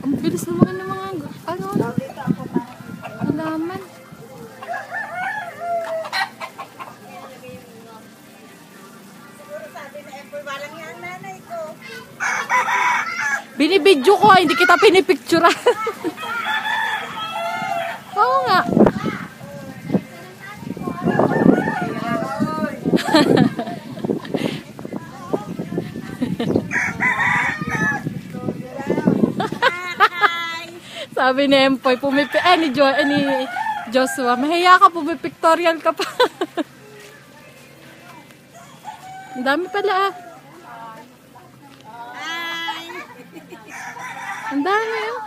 Ang bilis naman ng mga ano, halaman. Binibidyo ko, hindi kita pinipicturean. Oo nga. Sabi ni Empoy, ni Joshua, mahiya ka, pumipictorial ka pa. Ang dami pala ah. Ang dami oh.